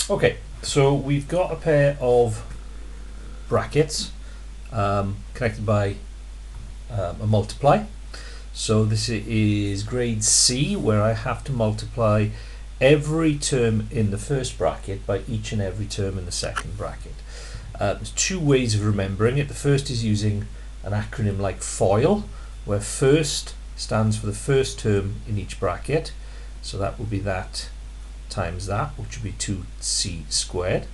Okay, so we've got a pair of brackets connected by a multiply. So this is grade C, where I have to multiply every term in the first bracket by each and every term in the second bracket. There's two ways of remembering it. The first is using an acronym like FOIL, where first stands for the first term in each bracket. So that would be that times that, which would be 2c squared.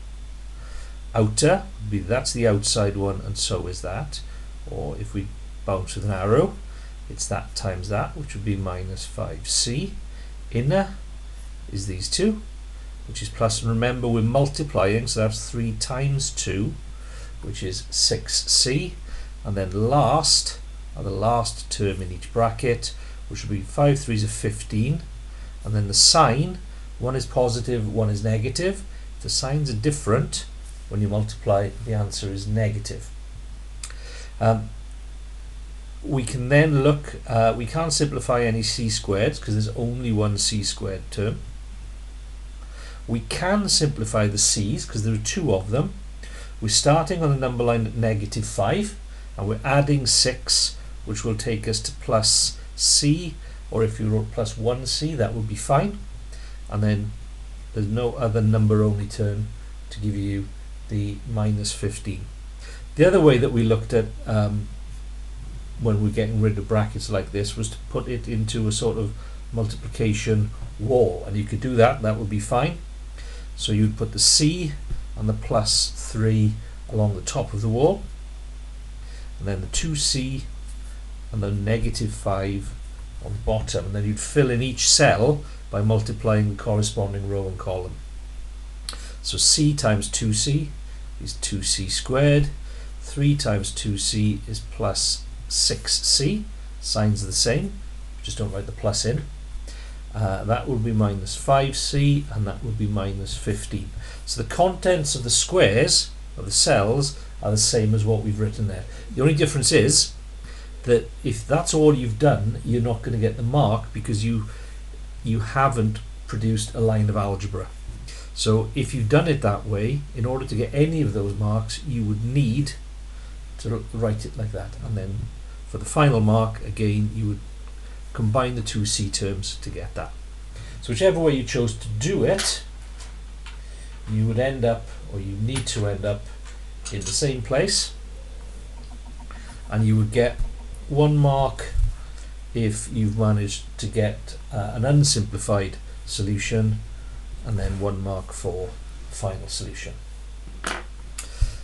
Outer would be, that's the outside one, and so is that. Or if we bounce with an arrow, it's that times that, which would be minus 5c. Inner is these two, which is plus, and remember we're multiplying, so that's 3 times 2, which is 6c. And then last are the last term in each bracket, which will be 5 3s are 15. And then the sign, one is positive, one is negative. If the signs are different, when you multiply, the answer is negative. We can then look, we can't simplify any c squareds because there's only one c squared term. We can simplify the c's because there are two of them. We're starting on the number line at negative 5, and we're adding 6, which will take us to plus c, or if you wrote plus 1c, that would be fine. And then there's no other number only term to give you the minus 15. The other way that we looked at when we're getting rid of brackets like this was to put it into a sort of multiplication wall, and you could do that, that would be fine. So you'd put the c and the plus 3 along the top of the wall, and then the 2c and the negative 5 on the bottom, and then you'd fill in each cell by multiplying the corresponding row and column. So c times 2c is 2c squared, 3 times 2c is plus 6c, signs are the same, just don't write the plus in. That would be minus 5c, and that would be minus 15. So the contents of the squares of the cells are the same as what we've written there. The only difference is that if that's all you've done, you're not going to get the mark because you haven't produced a line of algebra. So if you've done it that way, in order to get any of those marks, you would need to write it like that, and then for the final mark, again, you would combine the two c terms to get that. So whichever way you chose to do it, you would end up, or you need to end up, in the same place, and you would get 1 mark if you've managed to get an unsimplified solution, and then 1 mark for the final solution.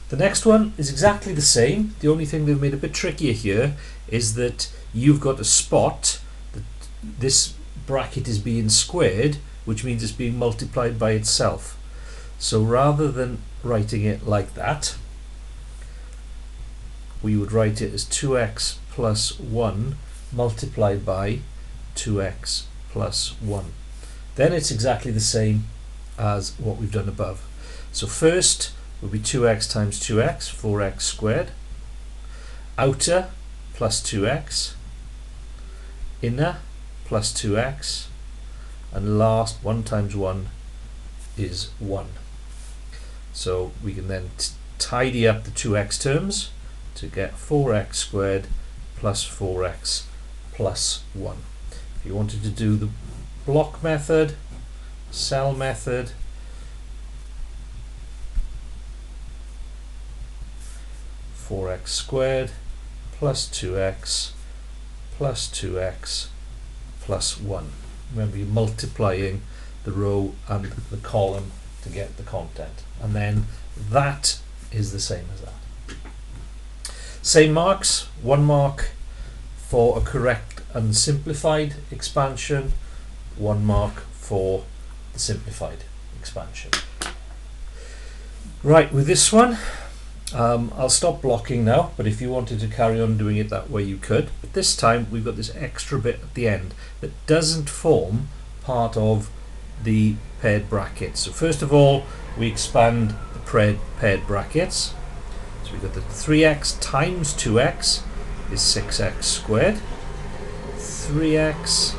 The next one is exactly the same. The only thing they've made a bit trickier here is that you've got a spot that this bracket is being squared, which means it's being multiplied by itself. So rather than writing it like that, we would write it as 2x plus 1 multiplied by 2x plus 1. Then it's exactly the same as what we've done above. So first will be 2x times 2x, 4x squared. Outer plus 2x. Inner plus 2x. And last, 1 times 1 is 1. So we can then tidy up the 2x terms to get 4x squared plus 4x plus 1. If you wanted to do the block method, cell method, (4x squared plus 2x plus 2x plus 1). Remember, you're multiplying the row and the column to get the content, and then that is the same as that. Same marks, 1 mark for a correct and simplified expansion, 1 mark for the simplified expansion. Right, with this one, I'll stop blocking now, but if you wanted to carry on doing it that way you could. But this time we've got this extra bit at the end that doesn't form part of the paired brackets. So first of all, we expand the paired brackets. So we've got the 3x times 2x is 6x squared. 3x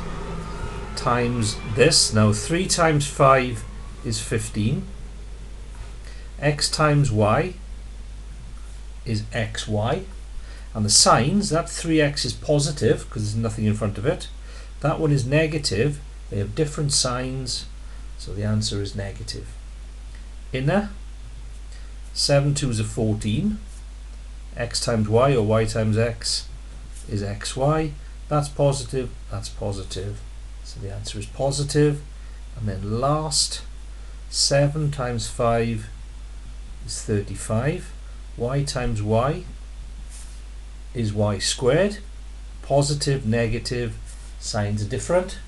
times this. Now 3 times 5 is 15. x times y is xy, and the signs, that 3x is positive because there's nothing in front of it, that one is negative, they have different signs, so the answer is negative. Inner, 7 2s are 14, x times y or y times x is xy, that's positive, so the answer is positive. And then last, 7 times 5 is 35, y times y is y squared, positive, negative, signs are different,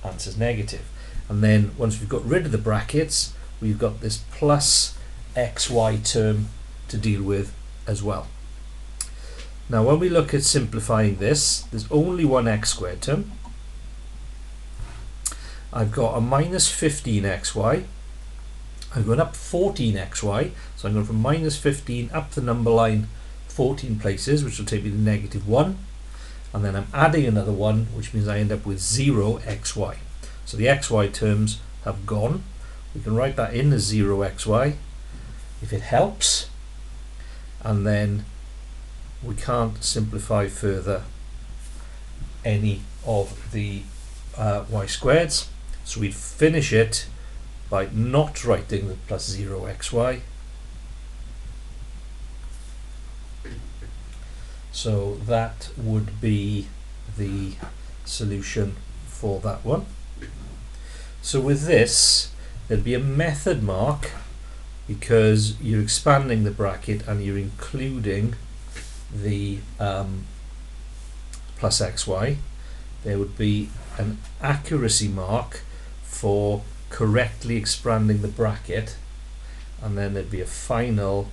answer's negative. And then once we've got rid of the brackets, we've got this plus xy term to deal with as well. Now when we look at simplifying this, there's only one x squared term. I've got a minus 15xy. I'm going up 14xy, so I'm going from minus 15 up the number line 14 places, which will take me to negative 1. And then I'm adding another 1, which means I end up with 0xy. So the xy terms have gone. We can write that in as 0xy if it helps. And then we can't simplify further any of the y squareds. So we'd finish it by not writing the plus 0xy. So that would be the solution for that one. So with this, there'd be a method mark because you're expanding the bracket and you're including the plus xy. There would be an accuracy mark for correctly expanding the bracket, and then there'd be a final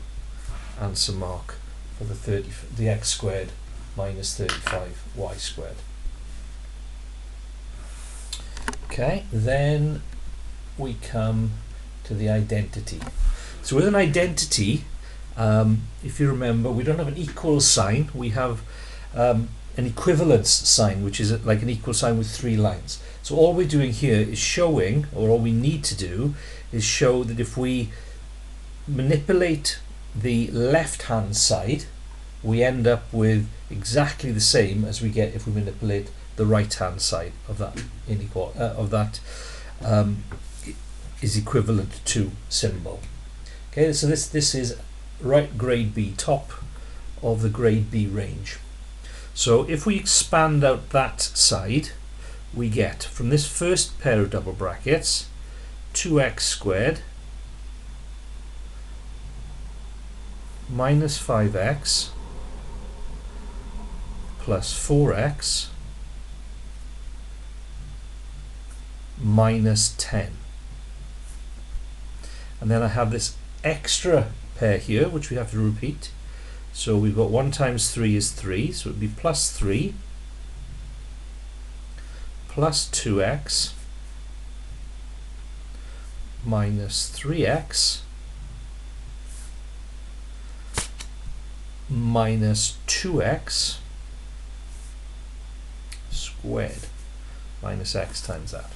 answer mark for the x squared minus 35y squared. Okay, then we come to the identity. So with an identity, if you remember, we don't have an equal sign, we have an equivalence sign, which is like an equal sign with 3 lines. So all we're doing here is showing, or all we need to do is show that if we manipulate the left hand side, we end up with exactly the same as we get if we manipulate the right hand side of that is equivalent to symbol. Okay, so this is right grade B, top of the grade B range. So if we expand out that side, we get from this first pair of double brackets 2x squared minus 5x plus 4x minus 10. And then I have this extra pair here which we have to repeat. So we've got 1 times 3 is 3, so it would be plus 3 plus 2x minus 3x minus 2x squared minus x times that.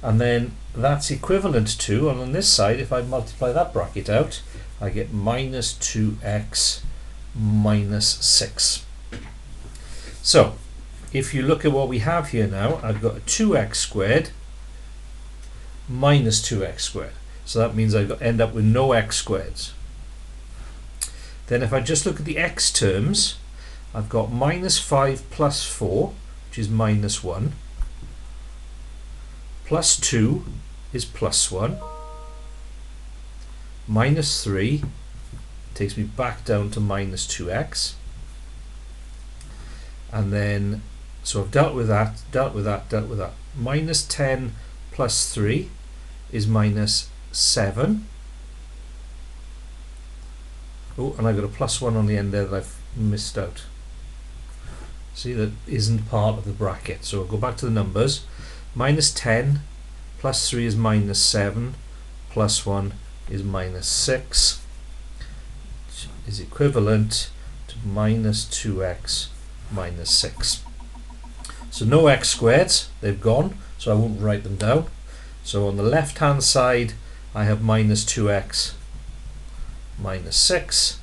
And then that's equivalent to, and on this side, if I multiply that bracket out, I get minus 2x minus 6. So if you look at what we have here now, I've got a 2x squared minus 2x squared. So that means I end up with no x squareds. Then if I just look at the x terms, I've got minus 5 plus 4, which is minus 1, plus 2 is plus 1, minus 3 takes me back down to minus 2x, and then so I've dealt with that, dealt with that. Minus 10 plus 3 is minus 7. Oh, and I've got a plus 1 on the end there that I've missed out. See, that isn't part of the bracket. So I'll go back to the numbers. Minus 10 plus 3 is minus 7, plus 1 is minus 6, which is equivalent to minus 2x minus 6. So no x squareds, they've gone, so I won't write them down. So on the left hand side I have minus 2x minus 6,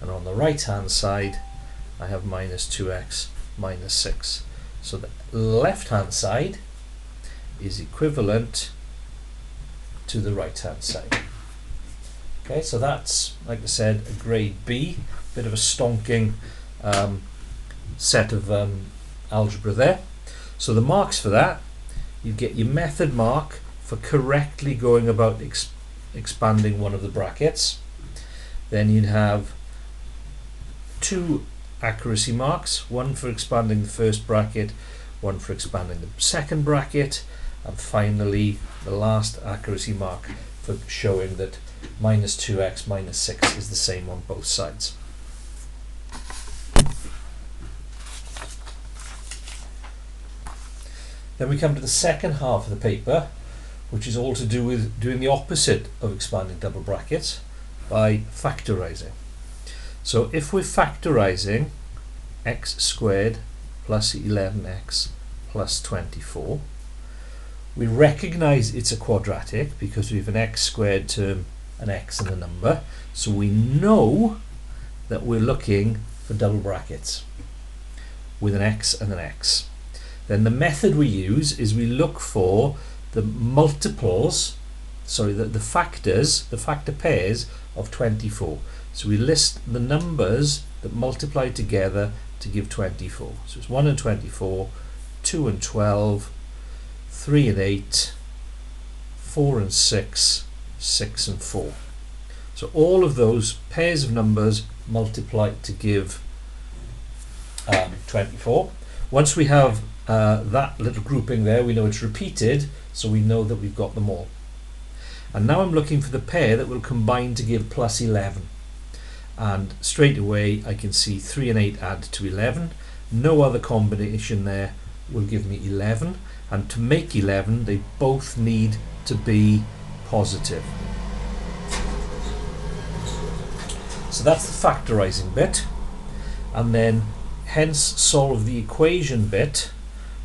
and on the right hand side I have minus 2x minus 6. So the left hand side is equivalent to the right hand side. Okay, so that's, like I said, a grade B, bit of a stonking set of algebra there. So the marks for that, you get your method mark for correctly going about expanding one of the brackets. Then you'd have 2 accuracy marks, one for expanding the first bracket, one for expanding the second bracket, and finally the last accuracy mark for showing that minus 2x minus 6 is the same on both sides. Then we come to the second half of the paper, which is all to do with doing the opposite of expanding double brackets by factorizing. So if we're factorizing x squared plus 11x plus 24, we recognize it's a quadratic because we have an x squared term, an x and a number, so we know that we're looking for double brackets with an x and an x. Then the method we use is we look for the multiples, sorry, the factors, the factor pairs of 24. So we list the numbers that multiply together to give 24. So it's 1 and 24, 2 and 12, 3 and 8, 4 and 6, 6 and 4. So all of those pairs of numbers multiply to give 24. Once we have that little grouping there, we know it's repeated, so we know that we've got them all. And now I'm looking for the pair that will combine to give plus 11. And straight away I can see 3 and 8 add to 11. No other combination there will give me 11. And to make 11, they both need to be positive. So that's the factorizing bit. And then hence solve the equation bit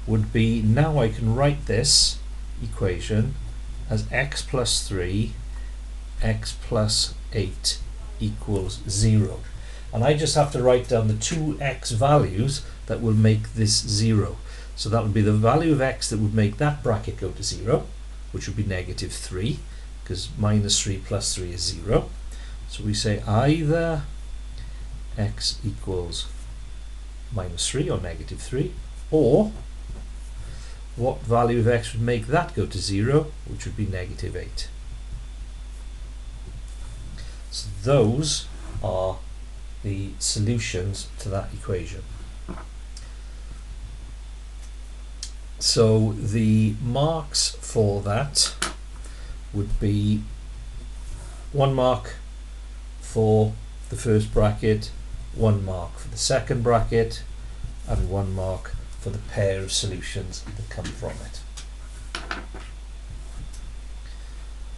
would be, now I can write this equation as x plus 3, x plus 8 equals 0. And I just have to write down the 2x values that will make this 0. So that would be the value of x that would make that bracket go to 0, which would be negative 3, because minus 3 plus 3 is 0. So we say either x equals minus 3 or negative 3, or what value of x would make that go to 0, which would be negative 8. So those are the solutions to that equation. So the marks for that would be 1 mark for the first bracket, 1 mark for the second bracket, and 1 mark for the pair of solutions that come from it.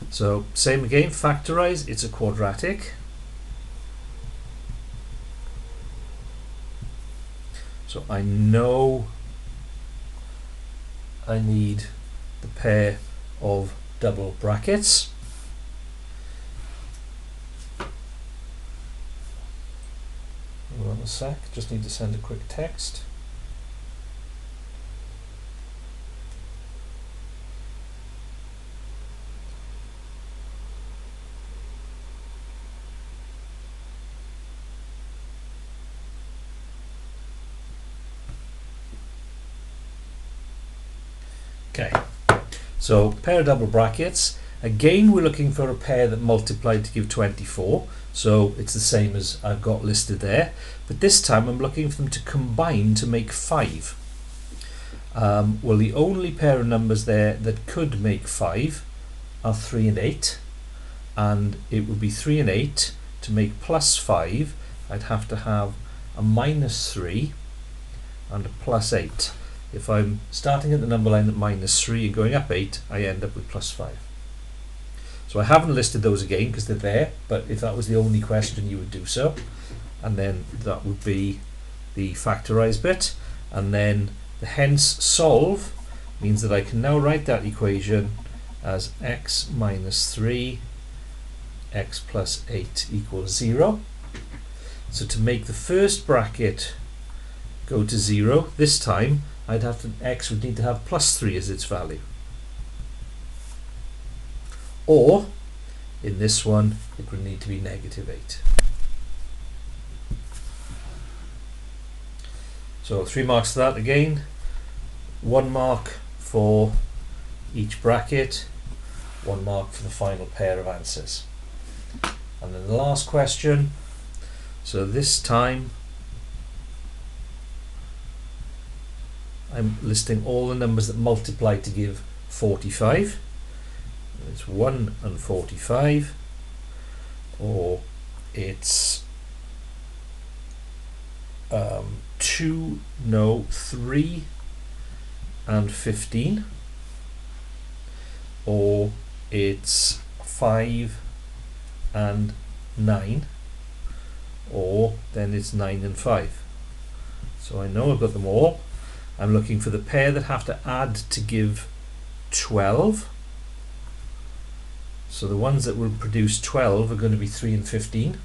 So same again, factorize, it's a quadratic. So I know I need the pair of double brackets. Hold on a sec, just need to send a quick text. Okay, so pair of double brackets. Again, we're looking for a pair that multiply to give 24. So it's the same as I've got listed there. But this time I'm looking for them to combine to make 5. Well, the only pair of numbers there that could make 5 are 3 and 8. And it would be 3 and 8 to make plus 5. I'd have to have a minus 3 and a plus 8. If I'm starting at the number line at minus 3 and going up 8, I end up with plus 5. So I haven't listed those again because they're there, but if that was the only question, you would do so. And then that would be the factorize bit. And then the hence solve means that I can now write that equation as x minus 3, x plus 8 equals 0. So to make the first bracket go to 0, this time x would need to have plus 3 as its value. Or, in this one, it would need to be negative 8. So 3 marks to that again. 1 mark for each bracket, 1 mark for the final pair of answers. And then the last question. So this time I'm listing all the numbers that multiply to give 45. It's 1 and 45, or it's 3 and 15, or it's 5 and 9, or then it's 9 and 5. So I know I've got them all. I'm looking for the pair that have to add to give 12. So the ones that will produce 12 are going to be 3 and 15.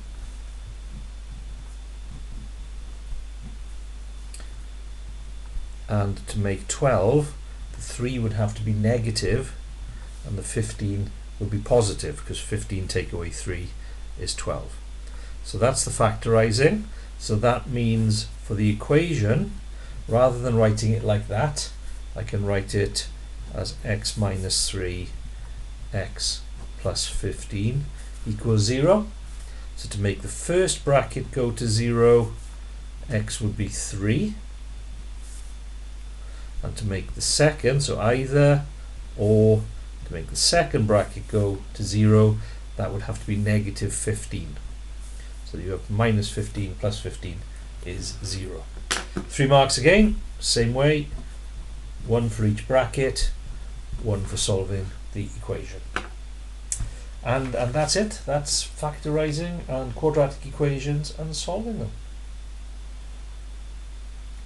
And to make 12, the 3 would have to be negative and the 15 would be positive, because 15 take away 3 is 12. So that's the factorizing. So that means for the equation, rather than writing it like that, I can write it as x minus 3, x plus 15 equals 0. So to make the first bracket go to 0, x would be 3. And to make the second, so either or, to make the second bracket go to 0, that would have to be negative 15. So you have minus 15 plus 15 is 0. 3 marks again, same way, 1 for each bracket, 1 for solving the equation. And that's it. That's factorizing and quadratic equations and solving them.